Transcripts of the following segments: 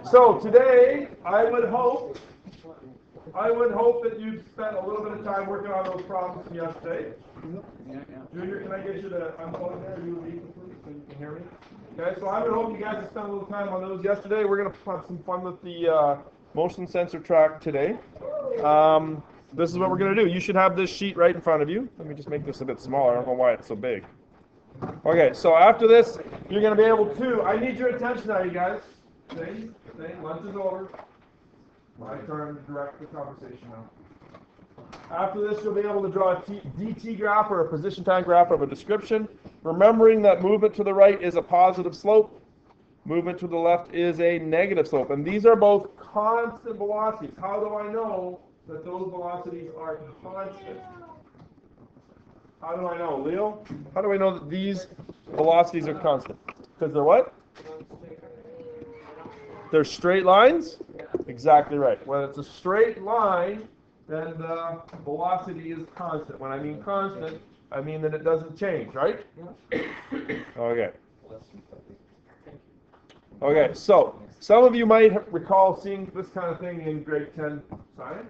So today, I would hope that you've spent a little bit of time working on those problems from yesterday. Junior, can I get you to unplug there? You leave, please, so you can hear me. Okay, so I would hope you guys have spent a little time on those yesterday. We're going to have some fun with the motion sensor track today. This is what we're going to do. You should have this sheet right in front of you. Let me just make this a bit smaller. I don't know why it's so big. Okay, so after this, you're going to be able to, I need your attention now, you guys. Sing, lunch is over. My turn to direct the conversation now. After this, you'll be able to draw a DT graph or a position time graph of a description, remembering that movement to the right is a positive slope, movement to the left is a negative slope, and these are both constant velocities. How do I know that those velocities are constant? How do I know, Leo? How do I know that these velocities are constant? Because they're what? They're straight lines? Exactly right. When it's a straight line, then the velocity is constant. When I mean constant, I mean that it doesn't change, right? Okay. Okay, so some of you might recall seeing this kind of thing in grade 10 science.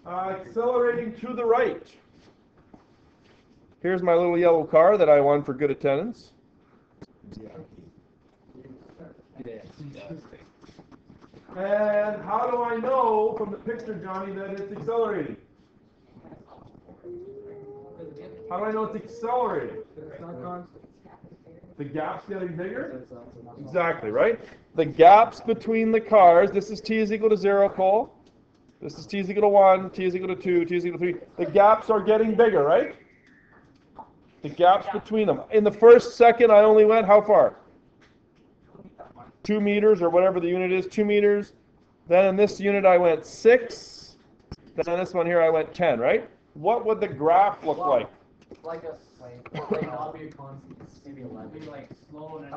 Accelerating to the right. Here's my little yellow car that I won for good attendance. And how do I know from the picture, Johnny, that it's accelerating? How do I know it's accelerating? The gap's getting bigger? Exactly, right? The gaps between the cars, this is t is equal to 0, Cole. This is t is equal to 1, t is equal to 2, t is equal to 3. The gaps are getting bigger, right? The gaps between them. In the first second, I only went how far? 2 meters, or whatever the unit is, 2 meters. Then in this unit, I went 6. Then in this one here, I went 10, right? What would the graph look like? Like a I'll be a constant, maybe 11. Like slow and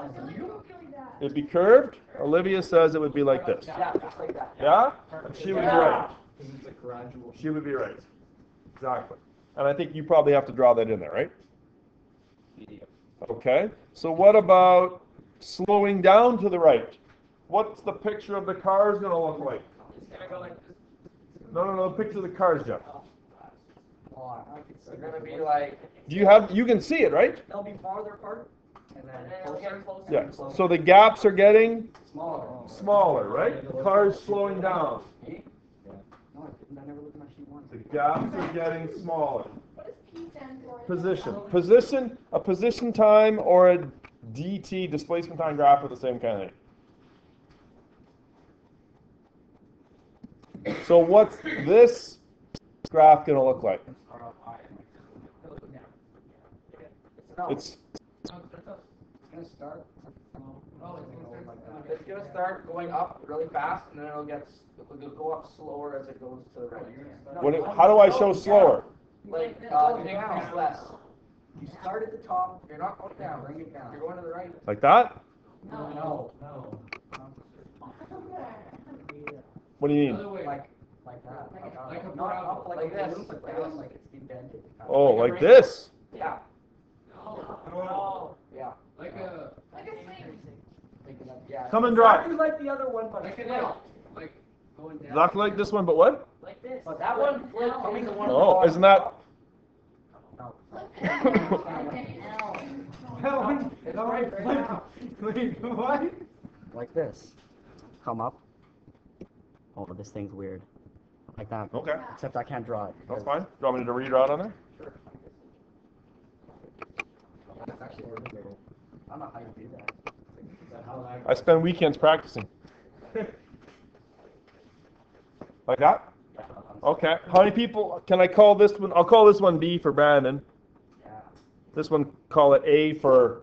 It'd be curved. Olivia says it would be like this. Yeah, just like that. Yeah? She would be right. It's a gradual. She would be right. Exactly. And I think you probably have to draw that in there, right? Okay. So what about slowing down to the right? What's the picture of the cars going to look like? It's going to go like this. No, the picture of the cars, Jeff. They're going to be like... You can see it, right? They'll be farther apart. And then it'll get closer. Yeah. So the gaps are getting Smaller, right? The cars slowing down. No, I never looked at my sheet once. The gaps are getting smaller. What does P stand for? Position. A position time or a DT, displacement time graph are the same kind of thing. So what's this graph going to look like? It's going to start. It's going to start going up really fast, and then it'll go up slower as it goes to the right. How do I show slower? Like less. You start at the top. You're not going down. Bring it down. You're going to the right. Like that? No. What do you mean? Like that. Not up like this. Like it's indented. Oh, like this? Yeah. Yeah. Like a swing. Yeah. Come and draw. Exactly like the other one, but Like it's like going down. Exactly like this one, but what? Like this. But that one, coming the one. Oh, isn't that? No. It's right there. Wait, what? Like this. Come up. Oh, this thing's weird. Like that. Okay, Except I can't draw it. that's fine. Do you want me to redraw it on there? That's actually really weird. I don't know how you do that. Is that how I spend weekends practicing. Like that? Okay. How many people can I call this one? I'll call this one B for Brandon. Yeah. This one, call it A for...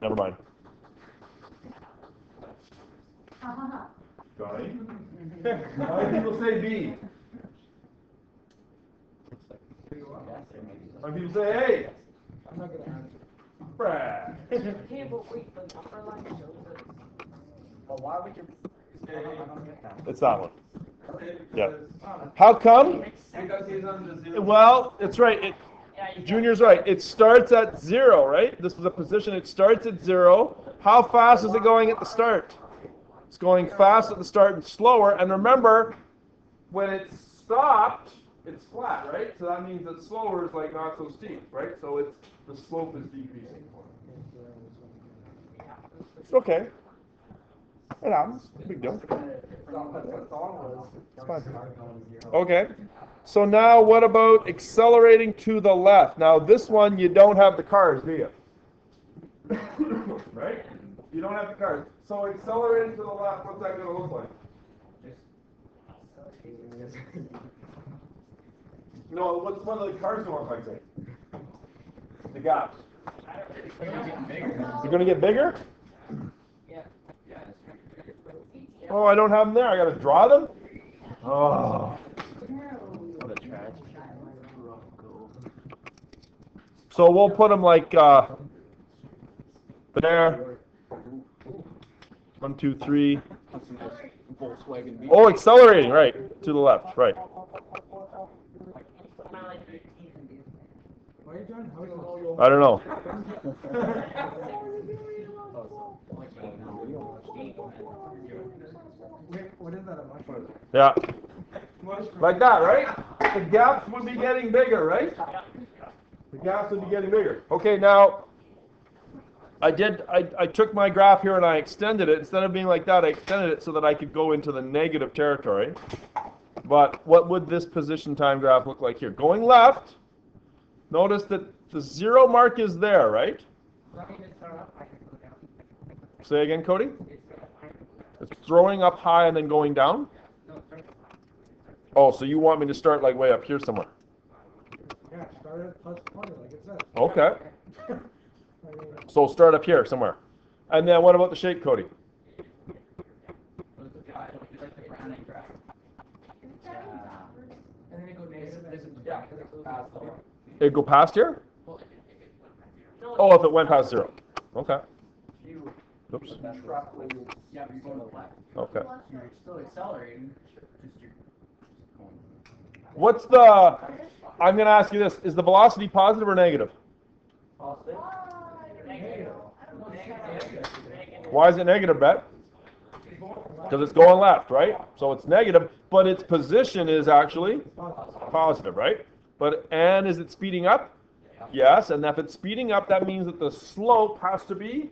Never mind. Johnny? How many people say B? How many people say A? I'm not going to answer. Brad. Okay, but wait, the upper line shows it. Well, why would you... I don't get that. It's that one. Yeah. How come? Because he's on the zero. Well, it's right. Junior's right. It starts at 0, right? This is a position. It starts at 0. How fast is it going at the start? It's going fast at the start and slower. And remember, when it's stopped, it's flat, right? So that means that slower is like not so steep, right? So it's the slope is decreasing. It's okay. It happens. Big deal. It's fine. Okay. So now what about accelerating to the left? Now this one you don't have the cars, do you? Right? You don't have the cars. So accelerating to the left, what's that going to look like? No, what's one of the cars going to look like? Say? The gaps. You're going to get bigger? Oh, I don't have them there. I got to draw them? Oh. So we'll put them like there. 1, 2, 3. Oh, accelerating, right. To the left, right. I don't know. Yeah. Like that, right? The gaps would be getting bigger, right? The gaps would be getting bigger. Okay, now I took my graph here and I extended it. Instead of being like that, I extended it so that I could go into the negative territory. But what would this position time graph look like here? Going left, notice that the 0 mark is there, right? Say again, Cody? It's throwing up high and then going down? Oh, so you want me to start like way up here somewhere? Yeah, start at plus 20 like it says. Okay. So start up here somewhere. And then what about the shape, Cody? It'd go past here? Oh, if it went past 0. Okay. Oops. Okay. You're still accelerating. What's the... I'm going to ask you this. Is the velocity positive or negative? Why is it negative, Bet? Because it's going left, right? So it's negative, but its position is actually positive, right? And is it speeding up? Yes, and if it's speeding up, that means that the slope has to be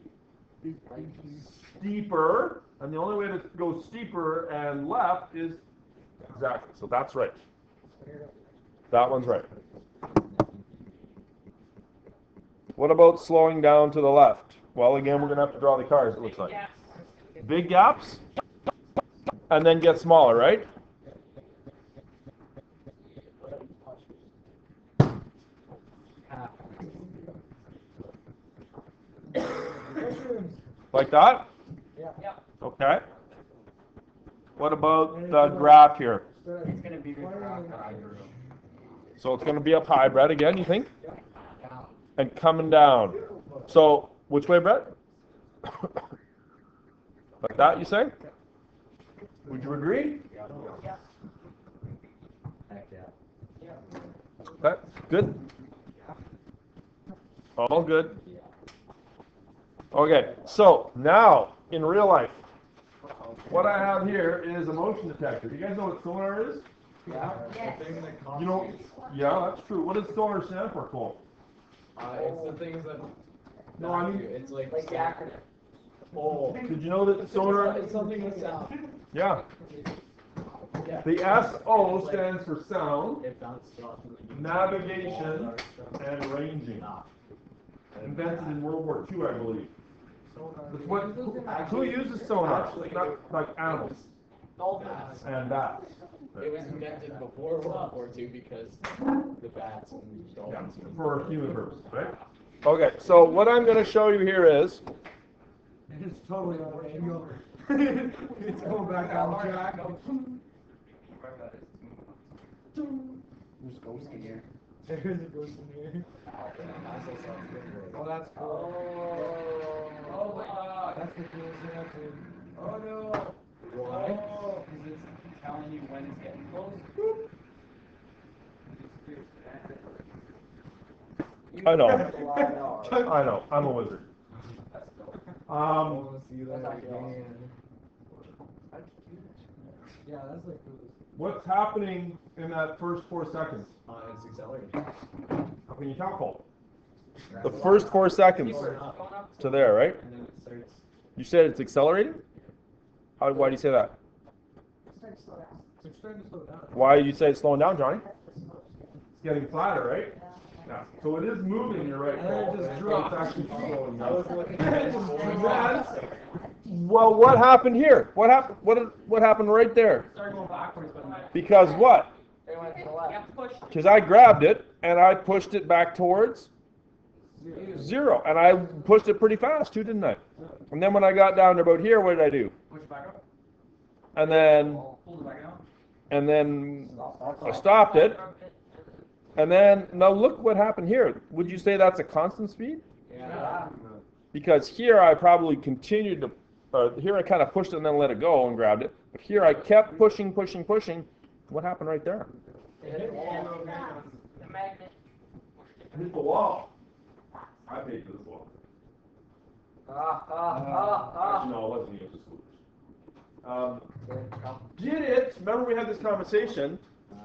steeper, and the only way to go steeper and left is exactly. So that's right. That one's right. What about slowing down to the left? Well, again, we're going to have to draw the cars, it looks like. Big gaps, and then get smaller, right? Like that? Yeah. Okay. What about the graph here? It's going to be So it's going to be up high, Brett, again, you think? And coming down. So, which way, Brett? Like that, you say? Would you agree? Okay, good. All good. Okay, so now, in real life, what I have here is a motion detector. You guys know what sonar is? Yeah. You know, yeah, that's true. What does sonar stand for, Cole? It's the things that. No, I mean, it's like. Like the acronym. Oh. did you know that sonar? It's something with sound. Yeah. The SO stands for sound, It bounces off. navigation, and ranging. Invented in World War II, I believe. That's what, who uses sonar? Not like animals and bats. It was invented before World War II because the bats and dolphins. For human purposes, right? Okay, so what I'm going to show you here is, It's totally on an angle. It's going back on track. There's ghosts in here. There is a ghost in here. Oh, that's cool. Oh my god. That's the coolest thing I've seen. Oh no. Why? Is this telling you when it's getting close? I know, I'm a wizard. I want to see that again. Yeah, that's like cruise. What's happening in that first 4 seconds? It's accelerating. How can you tell, Cole? The first 4 seconds to there, right? And then it starts. You said it's accelerating? Why do you say that? It's starting to slow down. Why do you say it's slowing down, Johnny? It's getting flatter, right? Yeah. So it is moving, you're right, And then it Paul. just It's drops. actually slowing I was down. looking at it. Well, what happened here? What happened? What happened right there? Start going backwards, but Because what? They went to the you left. have to push. Because I grabbed it and I pushed it back towards 0, and I pushed it pretty fast too, didn't I? And then when I got down to about here, what did I do? Push it back up. And then Pull it back down. I stopped it. And then now look what happened here. Would you say that's a constant speed? Yeah. Because here I probably continued to, here I kind of pushed it and then let it go and grabbed it. But here I kept pushing. What happened right there? The magnet. Hit the wall. I paid for this wall. Actually, no, it wasn't me. It was the Did it? Remember we had this conversation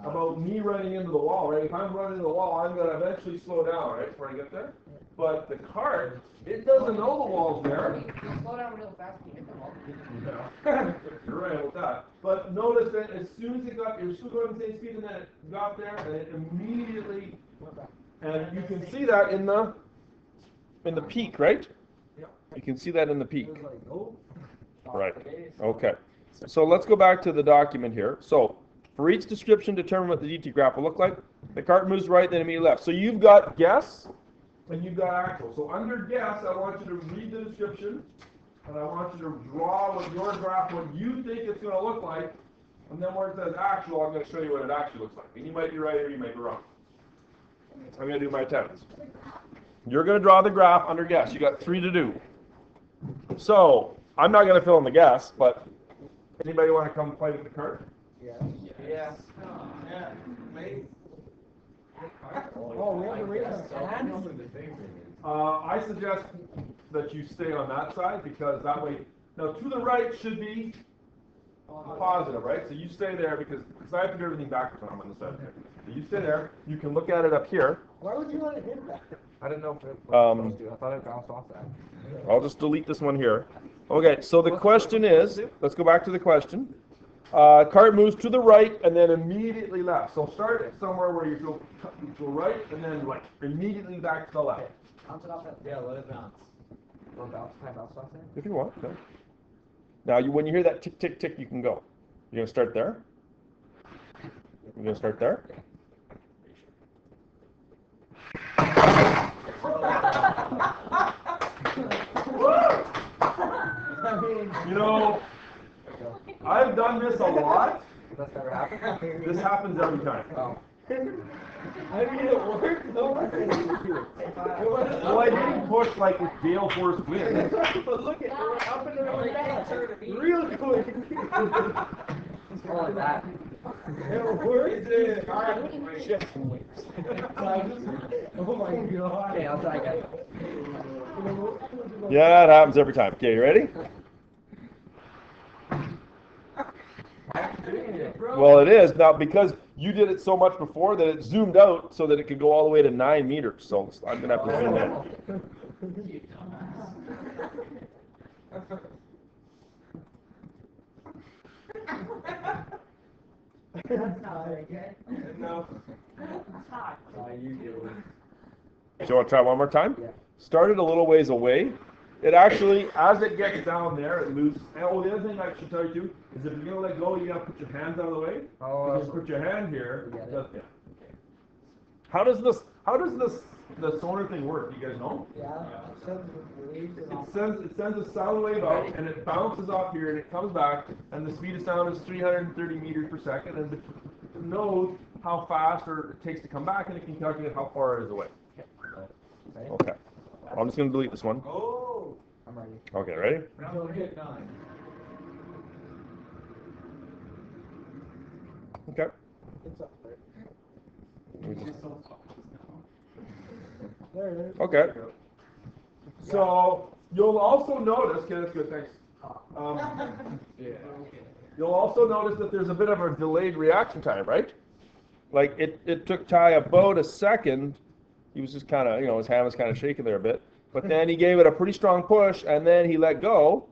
about me running into the wall, right? If I'm running into the wall, I'm going to eventually slow down, right, before I get there. But the cart, it doesn't know the wall's there. You slow down real fast when you hit the wall. You're right about that. But notice that as soon as it got, it was still going the same speed, and then it got there, and it immediately, and you can see that in the peak, right? You can see that in the peak. It was like, oh. Right. Okay. So let's go back to the document here. So for each description, determine what the DT graph will look like. The cart moves right, then immediately left. So you've got guess and you've got actual. So under guess, I want you to read the description, and I want you to draw with your graph what you think it's going to look like. And then where it says actual, I'm going to show you what it actually looks like. And you might be right or you might be wrong. I'm going to do my attempts. You're going to draw the graph under guess. You got 3 to do. So I'm not going to fill in the guess, but anybody want to come play with the cart? Yeah. Yeah. Oh, we have to raise our hand? I suggest that you stay on that side because that way, now to the right should be positive, right? So you stay there because I have to do everything backwards when I'm on the side there. So you stay there. You can look at it up here. Why would you want to hit that? I didn't know if it Um, I thought it bounced off that. I'll just delete this one here. Okay, so the question is, let's go back to the question. Cart moves to the right and then immediately left. So start somewhere where you go right and then right. Immediately back to the left. Bounce it off that. Yeah, let it bounce. Or bounce. Can I bounce off there? If you want. Okay. Now, when you hear that tick, tick, tick, you can go. You're going to start there? You're going to start there? I mean, You know, I've done this a lot. That's never happened. This happens every time. Oh. I mean, it worked though. Well, I didn't push like a gale force wind. But look at it, we're up and around real quick. Oh, like that. It worked. Oh my god. Okay, I'll try again. Yeah, it happens every time. Okay, you ready? Well, it is now because you did it so much before that it zoomed out so that it could go all the way to 9 meters. So I'm gonna have to zoom in. No. Do you want to try one more time? Yeah. Start it a little ways away. It actually, as it gets down there, it loses. And oh, the other thing I should tell you too is if you're gonna let go, you gotta put your hands out of the way. Oh, Just put your hand here. You got it. Yeah. How does the sonar thing work? You guys know? Yeah. It sends a sound wave out and it bounces off here and it comes back and the speed of sound is 330 meters per second and it knows how fast it takes to come back and it can calculate how far it is away. Okay. I'm just gonna delete this one. Oh. I'm ready. Okay, ready? Don't hit 9. Okay. It's up there. There There it is. Okay. So you'll also notice. Okay, that's good. Thanks. Yeah. You'll also notice that there's a bit of a delayed reaction time, right? Like it took Ty about a second. He was just kind of, his hand was kind of shaking there a bit. But then he gave it a pretty strong push, and then he let go.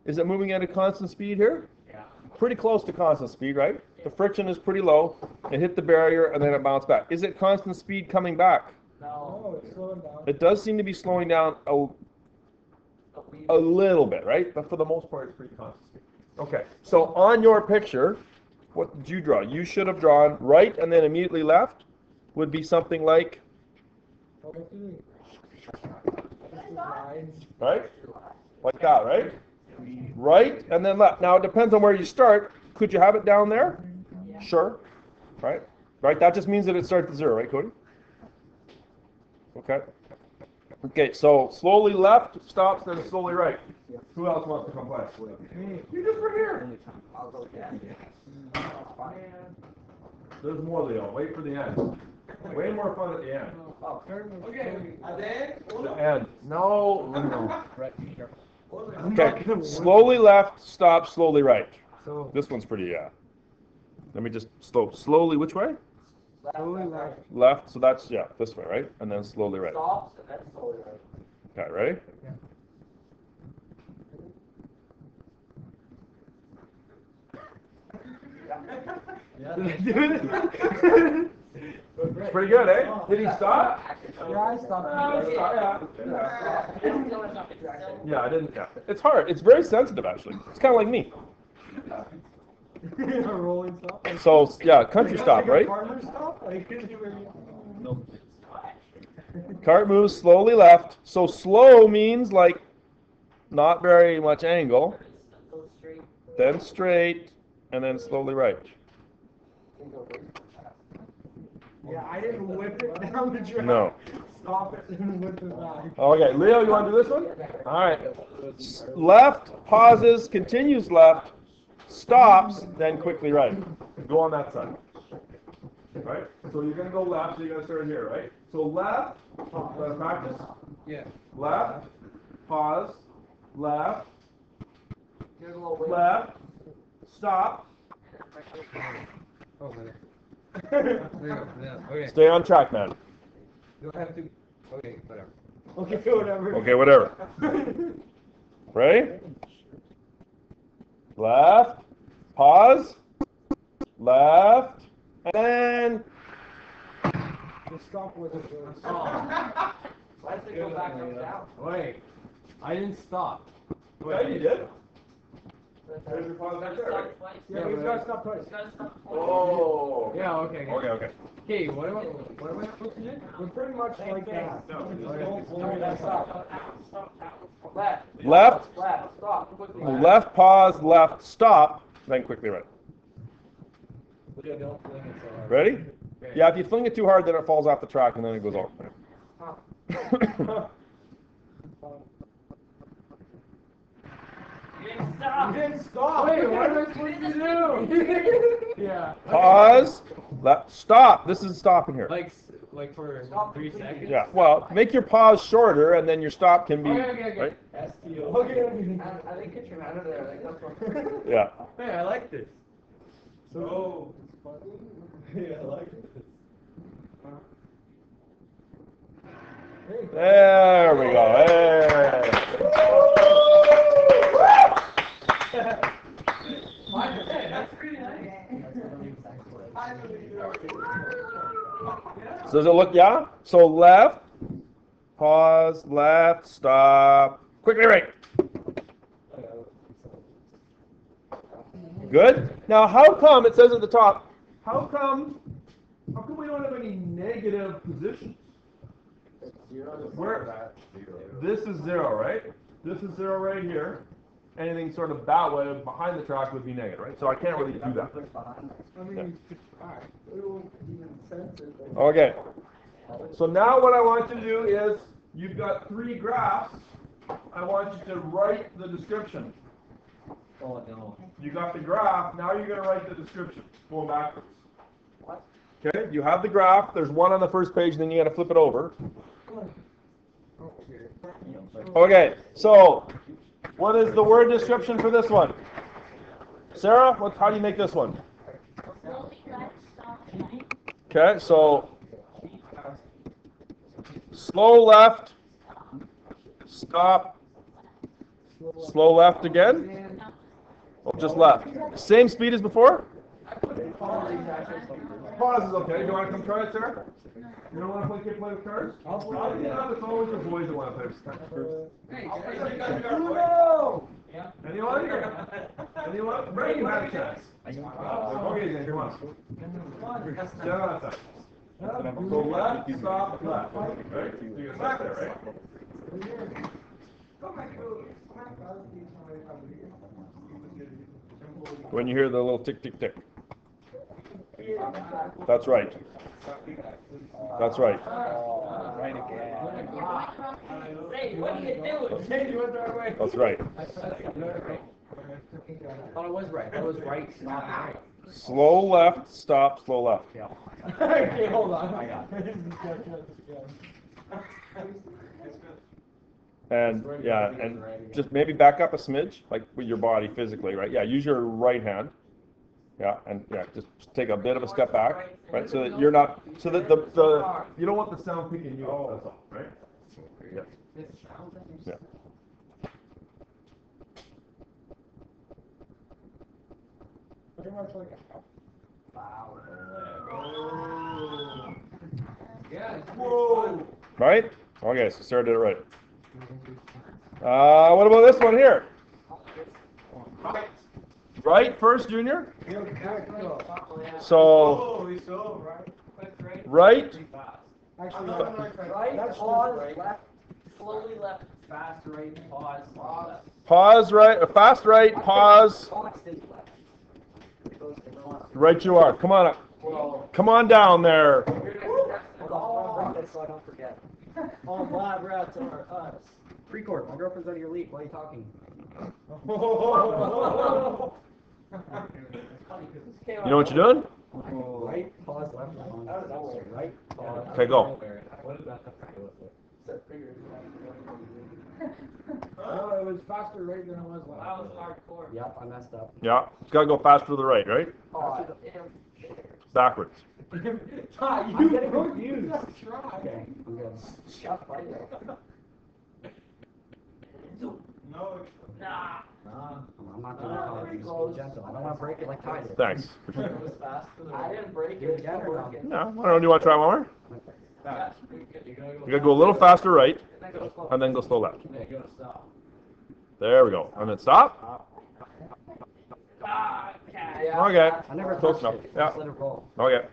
Is it moving at a constant speed here? Yeah. Pretty close to constant speed, right? The friction is pretty low. It hit the barrier, and then it bounced back. Is it constant speed coming back? No. Oh, it's slowing down. It does seem to be slowing down a little bit, right? But for the most part, it's pretty constant speed. Okay, so on your picture, what did you draw? You should have drawn right and then immediately left would be something like, What am I doing? This is lines. right? Like that, right? Right and then left. Now, it depends on where you start. Could you have it down there? Sure. Right? Right, that just means that it starts at 0, right, Cody? Okay. Okay, so slowly left, stops, then slowly right. Who else wants to come play? You just were here. I'll go down. There's more, Leo. Wait for the end. Way more fun at the end. Oh, Okay, The end. No. Right, be careful. Okay. Slowly left, stop, slowly right. So, This one's pretty, Let me just slowly, which way? slowly left. Left, so that's, this way, right? And then slowly right. stops and then slowly right. Okay, ready? Yeah. Did I do it? It's pretty good, eh? Did he stop? Yeah, I stopped. Yeah, I didn't, It's hard. It's very sensitive, actually. It's kind of like me. A rolling stop. Like, So, country stop, like a right? farmer stop? Like, No. Cart moves slowly left. So slow means like not very much angle. Go straight. Then straight, and then slowly right. yeah, I didn't whip it down the track. No. Stop it and whip it back. Okay, Leo, you want to do this one? All right. Left, pauses, continues left, stops, then quickly right. Go on that side. Right? So you're going to go left, so you're going to start here, right? So left, let's practice. Yeah. Left, pause, left, Here's a little wave. left, stop. Oh, there. There you go. Yeah. Okay. Stay on track, man. You don't have to. Okay, whatever. Okay, whatever. Okay, whatever. Ready? Left, pause, left, and Just stop with it. George. Why does it go back up down? Wait, I didn't stop. yeah, you did. There's your pause right there, right? Yeah, he's got to stop twice. Oh. Yeah, okay. Okay. Okay, what am I supposed to do? We're pretty much like that. No. Don't slow that stop. Left. Left. Left. Stop. Quickly. Left, pause, left, stop, then quickly right. Yeah, don't fling it so hard. Ready? Okay. Yeah, if you fling it too hard, then it falls off the track and then it goes off. You didn't stop. Wait, what am I supposed to do? Yeah. Pause, left, stop. This is stopping here. Like for 3 seconds? Yeah, well, make your pause shorter and then your stop can be, Okay. right? STO. Okay. I think get your hand in there. Like, that's what. Yeah. Hey, I like this. So, Yeah, I like it. hey, There we go. That's pretty nice. So does it look, So left, pause, left, stop, quickly right. Good? Now how come, it says at the top, how come we don't have any negative positions? Where? This is 0, right? This is 0 right here. Anything sort of that way behind the track would be negative, right? So I can't really do that. I mean, it won't even sense it. Okay. So now what I want you to do is, you've got 3 graphs. I want you to write the description. Oh, no. You got the graph, now you're going to write the description, going backwards. Okay, you have the graph, there's one on the first page, then you got to flip it over. Okay, so what is the word description for this one? Sarah, how do you make this one? Okay, so slow left, stop, slow left again. Oh, just left. Same speed as before? Pause is okay. Do you want to come try it, Sarah? You don't want to play with cars? It's always the boys that want to play with cars. Anyone? Anyone? Brady, you have a chance. Okay, then, come on. Get on that side. So left, stop, left. Right? So you're back there, right? When you hear the little tick, tick, tick. That's right. That's right. Right again. Hey, what are you doing? That's right. I thought it was right. That was right, not right. Slow left, stop, slow left. Yeah. Okay, hold on. I got And yeah, and just maybe back up a smidge, like with your body physically, right? Yeah, use your right hand. Yeah, and yeah, just take a bit of a step back, right? So that you're not, so that the you don't want the sound picking you up, that's all, right? Yeah. Yeah. Whoa! Right? Okay, so Sarah did it right. What about this one here? Right first, Junior? So, Holy so, right? right, Actually, Right, that's pause, right. left, slowly left, fast right, pause, left. pause right, fast right, pause, Constant left. It goes to constant. right you are. Come on up. Whoa. Come on down there. Hold on, so I don't forget. All lab rats are us. Pre-court, my girlfriend's out of your league. Why are you talking? You know what you're doing? Right, pause, left, pause. Right, pause. Okay, go. What is that? Oh, it was faster right than it was left. That was hardcore. Yep, I messed up. Yeah, it's got to go faster to the right, right? Pause. Backwards. Ah, you confused. Okay, I'm good. Shut right there. No. Nah. I'm not doing hard. Just be gentle. I don't want to break it like Ty did. Thanks. It was fast. I didn't break it. It's not working. Yeah, I don't know. Do you want to try one more? Yeah. You got to go a little faster right, And then go slow. and then go slow left. Yeah, go stop. There we go. And then stop. Ah, okay. Okay. I never Close touched enough. it. Yeah. Just let it roll. Okay.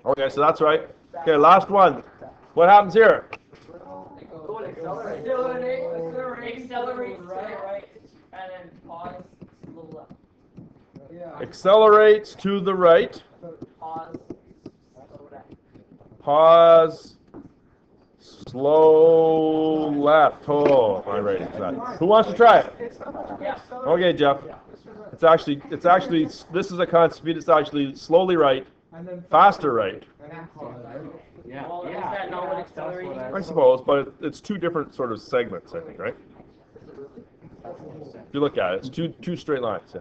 Okay, so that's right. Okay, last one. What happens here? Go and accelerate. Accelerate, right, and then pause, a little left. Yeah. Accelerates to the right. Pause, slow down. Pause. Slow left. Oh, my right is that. Who wants to try it? Yeah. Okay, Jeff. It's actually, this is a constant speed. It's actually slowly right, And then faster right. And then pause. Yeah. Well, is that not what accelerating I suppose, but it's two different sort of segments, I think, right? If you look at it, it's two straight lines. Yeah.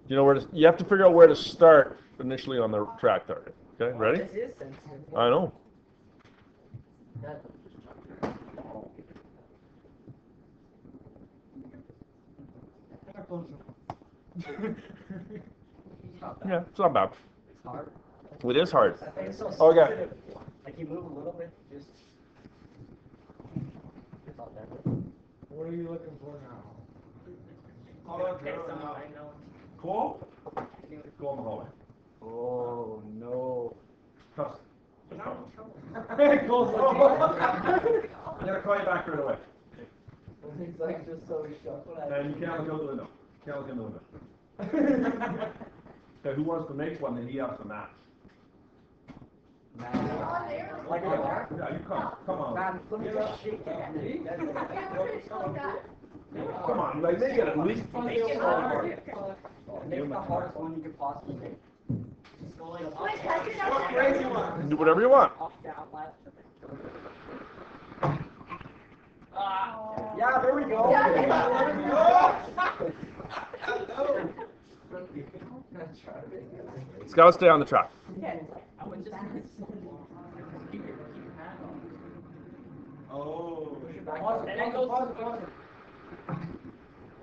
You know where to, you have to figure out where to start initially on the track target. Okay, ready? This is sensitive. I know. Yeah, it's not bad. It's hard. It is hard. I think it's so Okay. sensitive. Like you move a little bit, just. It's not that good. What are you looking for now? Pick someone I know. Cool? Go in the hallway. Oh, no. Tough. Cole's I'm gonna call you back right away. He's like just so shocked when I. And you can't look out the window. Can't look in the window. Okay, who wants to make one? Then he has to match. Like a bar? Yeah, you come on. Man, let me just shake it. Come on, like make it at least. Make it hard. Make the hardest one you could possibly make. Just go like up, Do whatever you want. up, down, left. Yeah, there we go. It's got to stay on the track. I would just keep your hand on. Oh. Push it back. And then go to the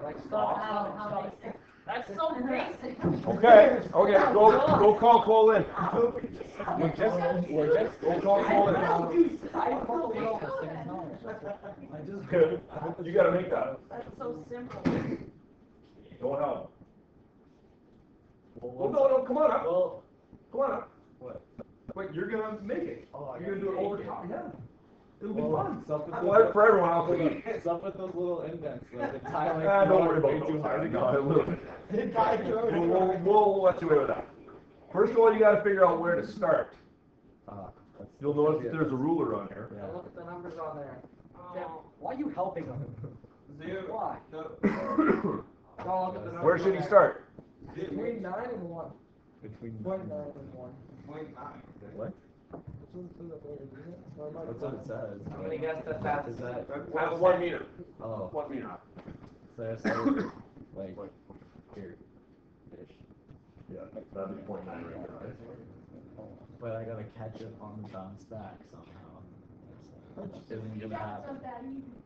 like stop. That's so basic. Okay, go call Cole in. We're just go call Cole in. You gotta make that. That's so simple. Don't help. Well, no, come on up. Come on up. What? Wait, you're gonna make it. Oh, I You're gonna do it gotta over make top. it. Yeah. It'll be Well, fun. it's up with Well, for everyone else. It's up with those little indents. The tie like Don't worry way about too those. hard to No, go. a little bit. We'll let you away with that. First of all, you gotta figure out where to start. You'll notice that there's a ruler on here. Yeah. Look at the numbers on there. Why are you helping him? Why? Don't look at the numbers. Where should on he there. start? Between 9 and 1. Between. Point 9 and 1. What? What's That's what it says. I'm gonna guess that that's Is that? That's 1 meter. Oh. 1 meter. So it's like here. Ish. Yeah, that'd be 0.9 right there, right? But I gotta catch it on the bounce back somehow. Isn't gonna happen.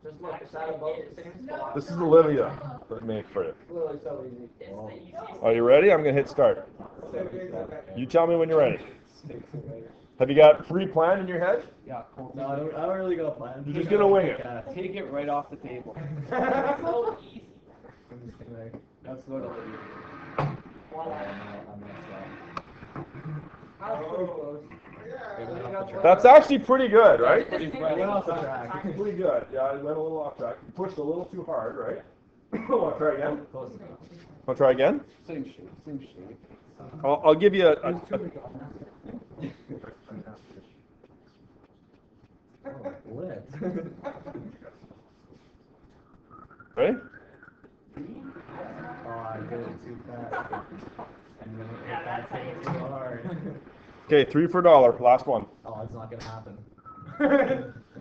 Just look, is that above the same spot? This is Olivia that made for you. Literally so easy. It's the easiest. Are you ready? I'm gonna hit start. You tell me when you're ready. Have you got pre-plan in your head? Yeah, cool. No, I don't really got a plan. You're just gonna wing it. Yeah, take it right off the table. So easy. That's what I'll do. Voila. I messed up. That's actually pretty good, right? I went off the track. Pretty good. Yeah, I went a little off track. Pushed a little too hard, right? Want to try again? Close enough. Want to try again? Same shape, same shape. I'll give you a Lit. ready? Oh, I did it too fast. And then it hit too hard. Okay, 3 for $1. Last one. Oh, it's not gonna happen.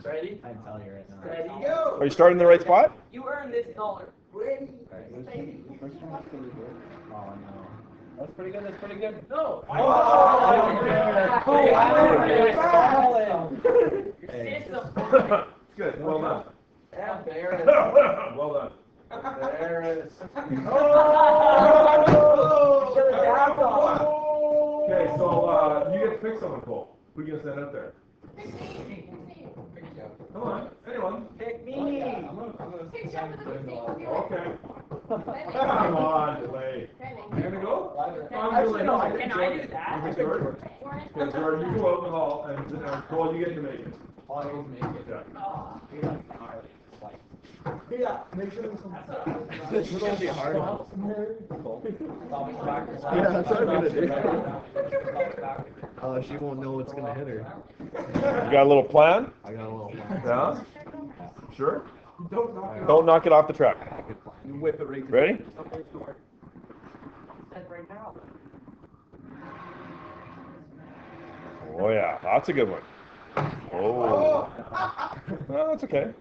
Ready? I can tell you right now. Ready? Go! Are you starting in the right spot? You earned this $1. Ready? Oh no. That's pretty good, that's pretty good. No! Oh, It's a Good. Well done. embarrassing. Well done. Okay, so you get to pick someone, Cole. Who are you gonna send out there? Come on, anyone. Pick me! Okay. Come on, delay. You gonna go? Actually, no, can I do that? Okay, Jordan. Okay, Jordan, you go out in the hall, and Cole, you get to make it. Always make it. Yeah. Oh. Yeah, make sure there's some. This is gonna be hard. Yeah, that's what I'm gonna do. She won't know what's gonna hit her. You got a little plan? I got a little plan. Yeah? Sure? Don't knock it Don't knock it off the track. You whip it right to Ready? Said right now. Oh yeah, that's a good one. Oh. Well, that's okay.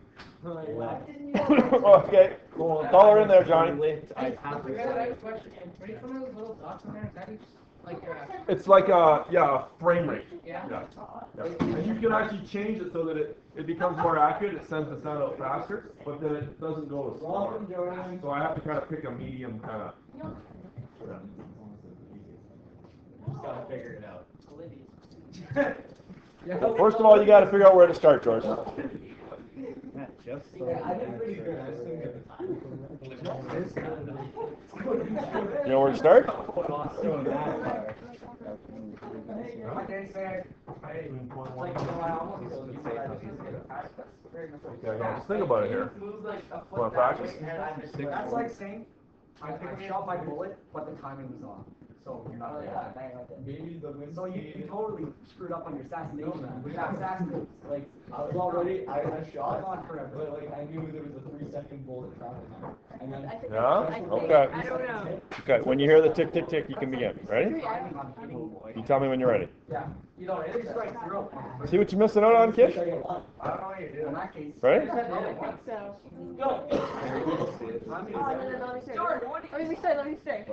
Okay, cool. Call her in there, Johnny. I have to I have a question. What do you put those little dots in there? Is that each, like, It's like a frame rate. yeah? Yeah. Yeah. And you can actually change it so that it becomes more accurate. It sends the sound out faster, but then it doesn't go as slow. So I have to kind of pick a medium kind of. Just gotta figure it out. Well, first of all, you got to figure out where to start, George. Yeah, just so. I did pretty good. I still get You know where to start? Doing that far. Okay, sir. Hey, like, so I almost killed you, but I just didn't get a pass. Yeah, yeah, just think about it here. Move like a foot Wanna that practice? way, and I missed it. That's like saying, I shot my bullet, but the timing was off. So you're not there. Maybe the wind. So you totally screwed up on your assassination. That assassin, like, I was already, I shot, on forever. but like I knew there was a 3-second bullet travel time. And then. Yeah? Okay. I don't know. Okay, when you hear the tick, tick, tick, you can begin. Ready? Timing on hitting. You tell me when you're ready. Yeah. You know, it is strike through. See what you're missing out on, kid? I don't know what you do. In that case. Ready? I don't think so. Timing is everything. Jordan, let me say.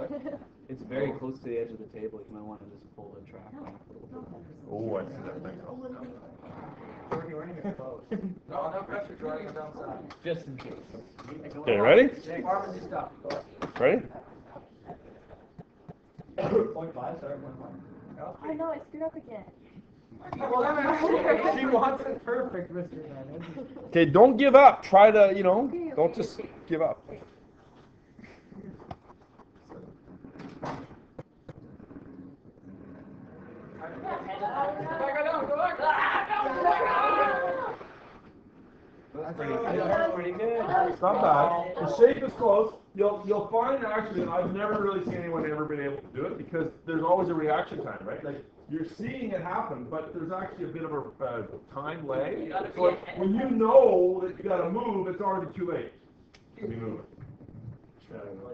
It's very close to the edge of the table. You might want to just pull the track off a little bit. Oh, I see that thing. Jordan, you're wearing your clothes. No, no pressure, Jordan, go outside. Just in case. Okay, ready? Farmers and stuff. Ready? 0.5, sorry, 0.5. I know, I screwed up again. She wants it perfect, Mr. Bennett. Okay, don't give up. Try to, don't just give up. That's pretty good. It's not bad. The shape is close. You'll find actually, I've never really seen anyone ever been able to do it because there's always a reaction time, right? Like you're seeing it happen, but there's actually a bit of a time lag. So when you know that you got to move, it's already too late. When you move it.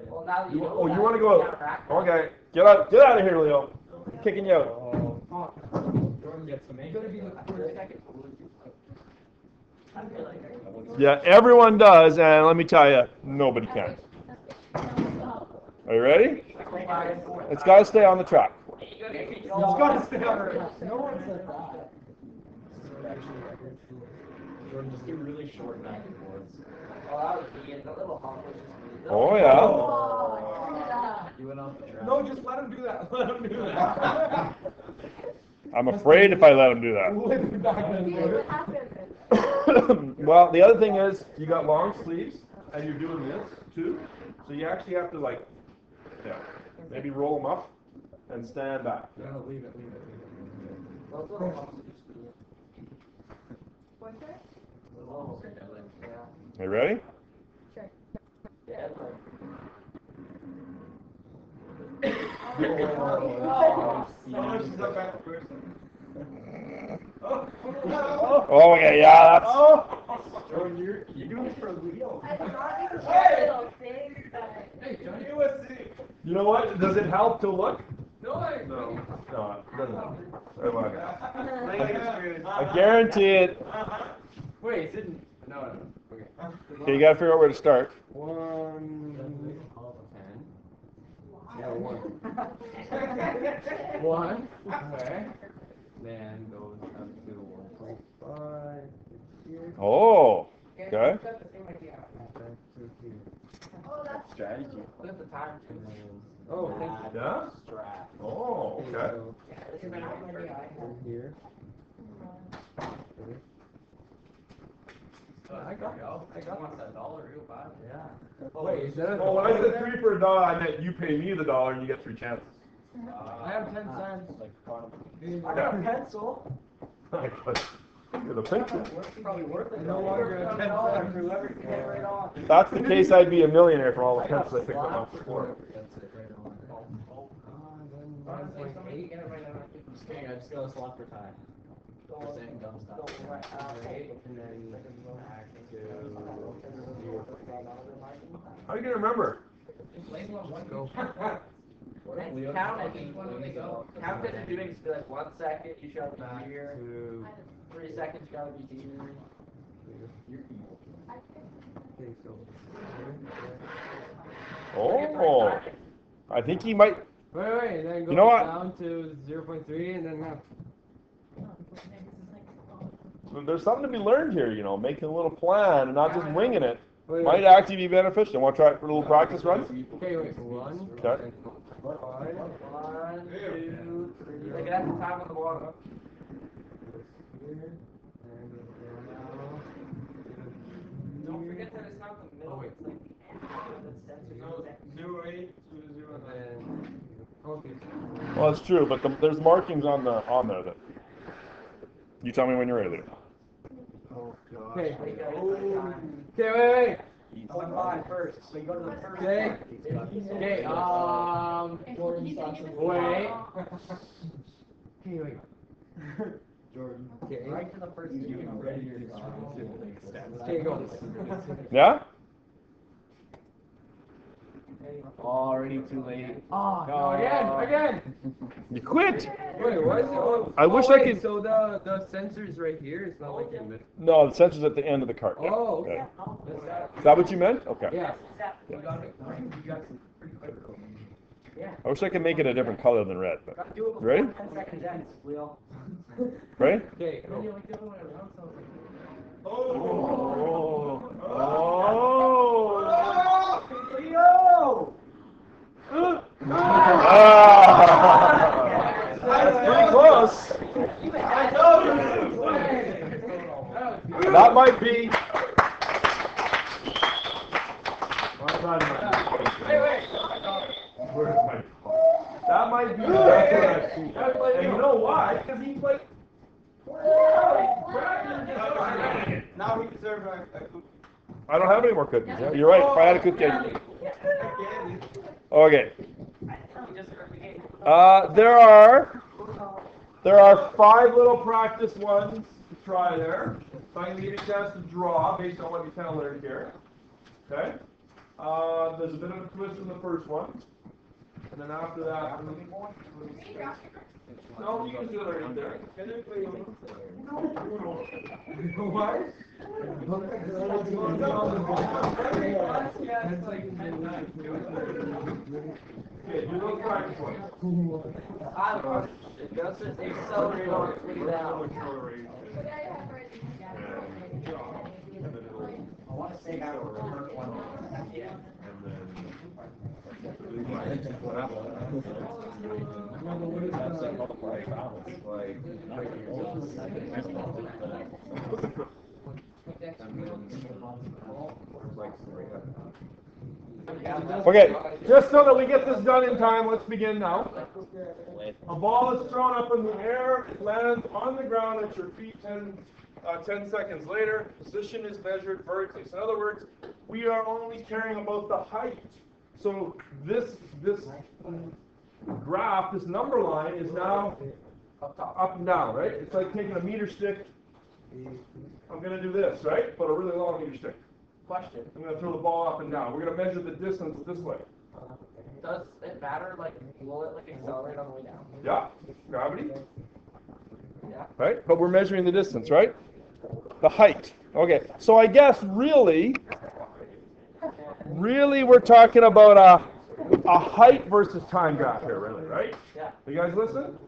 Well, now that you know Oh, that, you want to go out? counteract. Okay, get out of here, Leo. Kicking you out. Jordan gets some Gonna be the first second. I feel like Yeah, everyone does, and let me tell you, nobody can. Are you ready? It's got to stay on the track. you gotta get It's gotta stay on her. No one said that. Jordan, just get really short back and forth. Oh, that was me, and the little hump was just me. Oh, yeah. You went off the track. No, just let him do that. Let him do that. I'm afraid if I let him do that. Whip it back and forth. What happened? Well, the other thing is, you got long sleeves, and you're doing this, too. So you actually have to, maybe roll them up and stand back. No, leave it. Those little humps used to be. What's that? The little, yeah. You ready? Sure. Yeah, it's like. Oh, okay, yeah, that's... Jordan, you're doing it for Leo. I thought it was a little thing, but. Hey, Johnny. You know what? Does it help to look? No, No, it doesn't. Uh, I guarantee it. Wait, it didn't. No. Okay. Okay, you gotta figure out where to start. 1, 10. Yeah, 1. 1. Okay. Then goes up to 1.5. Here. Oh, okay. Oh, that's Strategy. Look at the time. Oh, thank you. Yeah? Strap. Oh, okay. This is my idea. Here. I got that dollar real bad. Yeah. Wait, is that a Well, when I dollar said there? 3 for a dollar, I meant you pay me the dollar and you get 3 chances. I have 10 cents. Like carnival. I got a pencil. You're the pincher. It's probably worth it. No longer a 10 cent. Whoever can get right on. If that's the case, I'd be a millionaire for all the pencils I picked up off the floor. That's it, right on. Then Honestly, somebody 1.8. can get it right on. Just kidding, I just got a slot for time. Saying dumb stuff. And then back to How are you gonna remember? go. Count it. Count it and doing, just be like 1 second, you shall be here. To 3 seconds, you gotta be here. okay, so Oh, I think he might. wait, then go You know what? down to 0.3 and then have. There's something to be learned here, making a little plan and not just winging it. Wait, Might actually be beneficial. Want to try it for a little practice run? Okay, wait, 1. Okay. 1, 2, 3. Like that's the time on the bottom. Don't forget that it's not the middle, it's like the end. The sensor. Okay. Well, it's true, but there's markings on there that. You tell me when you're ready. Okay. Okay, Okay, wait. 1.5 first. So you go to the first. Okay. one. Okay, wait. Okay, wait. Jordan. Okay. Right to the first You two. ready your Okay, go. Yeah? Already too late. Oh, no, again. You quit. Wait, what is it? Oh, I wish I wait, could- So the sensor's right here. It's not like in the. No, the sensor's at the end of the cart. Oh, okay. Is that what you meant? Okay. Yeah. You got it. You got it pretty quick. Yeah. I wish I could make it a different color than red, but Gotta do it before ready? 10 seconds ends, Leo. Ready? Okay, And then go. you like the other way around, so it's like. Oh! Leo! That's pretty close. That might be. Where's my phone? That might be the best one I've seen. And you know why? Because he played. Now we can serve a cookie. I don't have any more cookies. Yeah, you're right. If I had a cookie, I'd... Okay. There are 5 little practice ones to try there. So I'm going to give you a chance to draw based on what you kind of learned here. Okay? There's a bit of a twist in the first one. And then after that... No, you can do it right there. What? Okay, do those practice ones. It doesn't accelerate or slow down. I want to say that was the first one. Yeah. Okay, just so that we get this done in time, let's begin now. A ball is thrown up in the air, it lands on the ground at your feet 10 seconds later. Position is measured vertically. So in other words, we are only caring about the height. So this graph, this number line is now up and down, right? It's like taking a meter stick. I'm going to do this, right? But a really long meter stick. Question. I'm going to throw the ball up and down. We're going to measure the distance this way. Does it matter, like, will it, like, accelerate on the way down? Yeah, gravity. Yeah. Right? But we're measuring the distance, right? The height. Okay, so I guess really we're talking about a height versus time graph here, really, right? Yeah. You guys listen?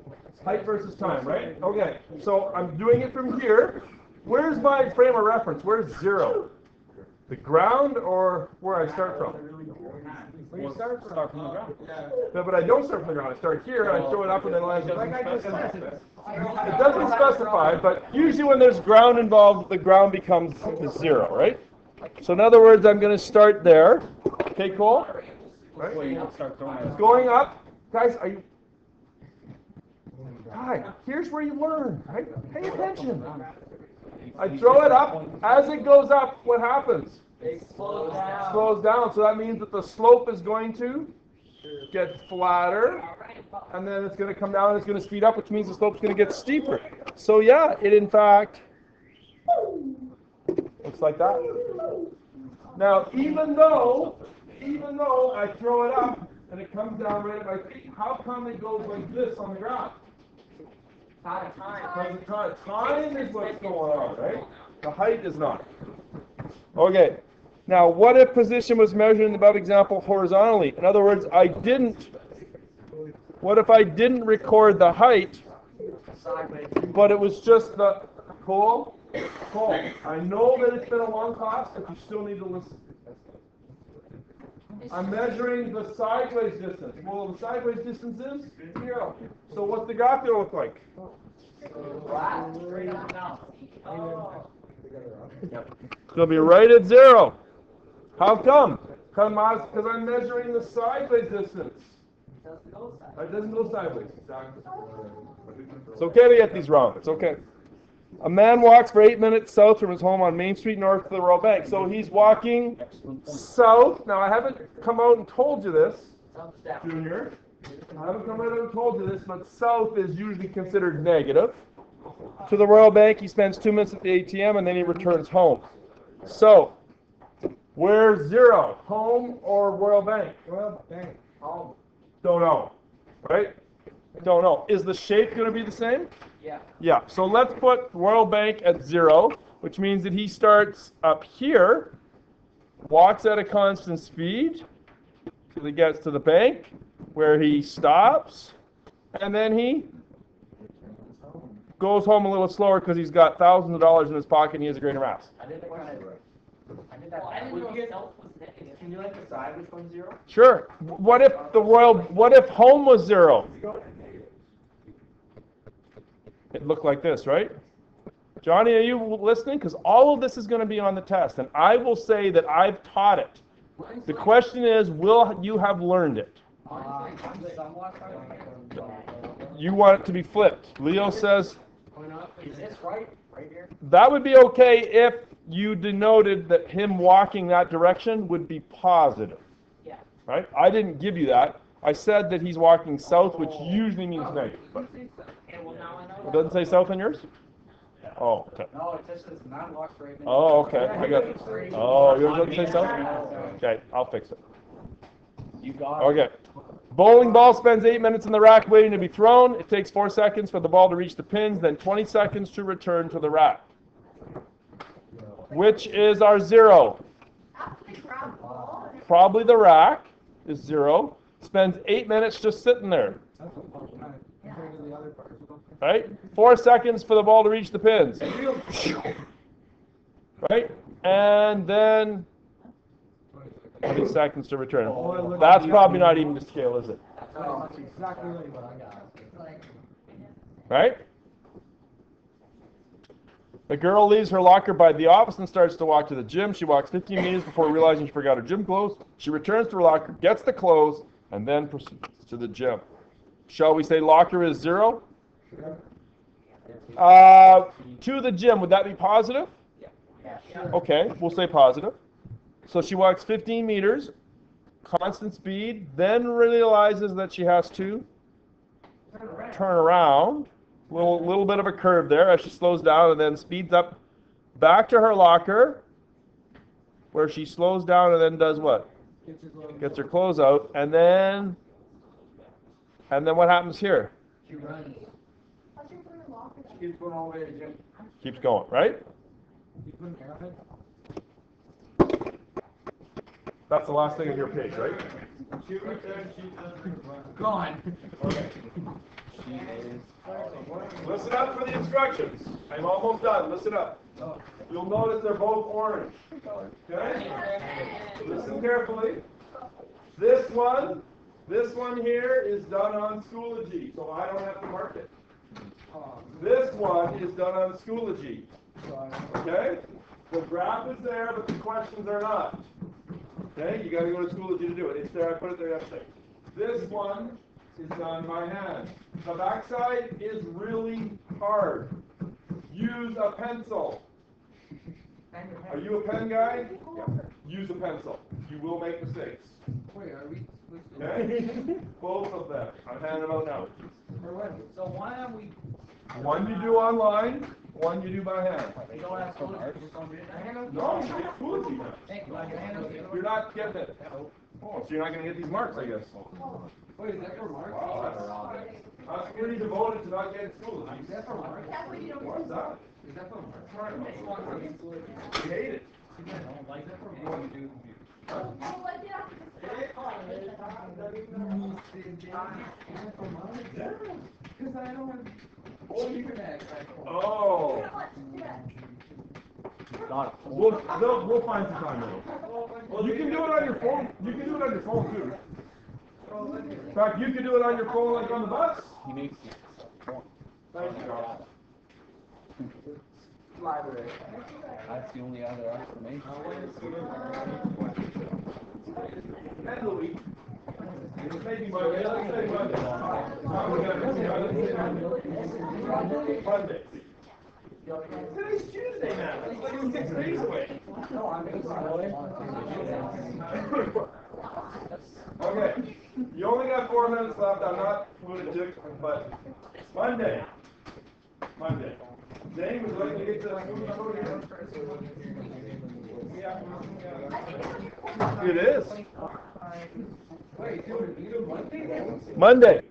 Height versus time, right? Okay, so I'm doing it from here. Where's my frame of reference? Where's 0? The ground or where I start from? Where you start from? Start from the ground. No, but I don't start from the ground. I start here and I throw it up and then land. Like I just said. It doesn't specify, but usually when there's ground involved, the ground becomes 0, right? So in other words, I'm going to start there. Okay, cool? Well, you can start throwing It's it. going up. Guys, are you... Guys, here's where you learn, right? Pay attention. I throw it up. As it goes up, what happens? It slows down. Slows down. So that means that the slope is going to get flatter. And then it's going to come down and it's going to speed up, which means the slope's going to get steeper. So yeah, it in fact looks like that. Now, even though I throw it up and it comes down right at my feet, how come it goes like this on the ground? Time. Because the time is what's going on, right? The height is not. Okay. Now, what if position was measured in the above example horizontally? In other words, what if I didn't record the height, Sideways. but it was just the Cole? I know that it's been a long class, but you still need to listen. I'm measuring the sideways distance. Well, the sideways distance is 0. So what's the graph going to look like? Flat. Straight up and down. Oh. It'll be right at 0. How come? Because I'm measuring the sideways distance. Doesn't go sideways. It doesn't go sideways. Exactly. It's okay to get these wrong. It's okay. A man walks for 8 minutes south from his home on Main Street north to the Royal Bank. So he's walking south. Now, I haven't come out and told you this, Thumbs down. Junior. I haven't come out and told you this, but south is usually considered negative. To the Royal Bank, he spends 2 minutes at the ATM, and then he returns home. So, where's 0? Home or Royal Bank? Well, dang. Home. Don't know. Right? Don't know. Is the shape going to be the same? Yeah. Yeah. So let's put Royal Bank at 0, which means that he starts up here, walks at a constant speed till he gets to the bank, where he stops, and then he goes home a little slower because he's got thousands of dollars in his pocket and he has a grain of rice. I did that kind of. I did that. I didn't Would know you self was negative. Can you like decide which one's zero? Sure. What if home was 0? It looked like this, right? Johnny, are you listening? Because all of this is going to be on the test, and I will say that I've taught it. The question is, will you have learned it? I'm somewhat. You want it to be flipped. Leo says Is this right? Right here? that would be okay if you denoted that him walking that direction would be positive. Yeah. Right? I didn't give you that. I said that he's walking south, which usually means negative. But Okay, well now I know. it doesn't say south on yours? Oh, okay. No, it just says non-walk straight. Oh, okay. I got it. Oh, yours doesn't say south? Okay, I'll fix it. You got Okay. Bowling ball spends 8 minutes in the rack waiting to be thrown. It takes 4 seconds for the ball to reach the pins, then 20 seconds to return to the rack. Which is our 0? Probably the rack is 0. Spends 8 minutes just sitting there. That's a fun time compared to the other part. Right? 4 seconds for the ball to reach the pins. Right? And then 20 seconds to return. That's probably not even to scale, is it? That's exactly what I got. Right? The girl leaves her locker by the office and starts to walk to the gym. She walks 15 meters before realizing she forgot her gym clothes. She returns to her locker, gets the clothes, and then proceeds to the gym. Shall we say locker is 0? To the gym, would that be positive? Okay, we'll say positive. So she walks 15 meters, constant speed, then realizes that she has to turn around. Little bit of a curve there as she slows down and then speeds up back to her locker, where she slows down and then does what? Gets her clothes out, and then what happens here? She runs. Keeps going all the way to the gym. Keeps going, right? You put an arrowhead? That's the last thing on your page, right? Gone. Listen up for the instructions. I'm almost done. Listen up. You'll notice they're both orange. Okay? Listen carefully. This one here is done on Schoology, so I don't have to mark it. This one is done on Schoology. Okay? The graph is there, but the questions are not. Okay? You got to go to Schoology to do it. It's there. I put it there yesterday. This one is done by hand. The backside is really hard. Use a pencil. Are you a pen guy? Use a pencil. You will make mistakes. Wait, are we? Okay? Both of them. I'm handing them out now. So why don't we? One you do online, one you do by hand. You don't have to. No, it's Schoology now. Thank you. I can handle it. You're not getting it. Oh, so you're not going to get these marks, I guess. Wait, is that for Mark? I'm pretty devoted to not getting Schoology. Is that for Mark? What's that? Is that for Mark? You hate it. Because I don't have. Oh. We'll find some time though. Well, you can do it on your phone. You can do it on your phone too. In fact, you can do it on your phone like on the bus. He makes Thank you, Josh. Library. That's the only other explanation. And Louis. Maybe Monday. Let's say Monday. Monday. Today's Tuesday now. It's like 6 days away. Okay. You only got 4 minutes left. I'm not lunatic, but Monday. Zane, would you like to get to the movie podium? It is. Monday.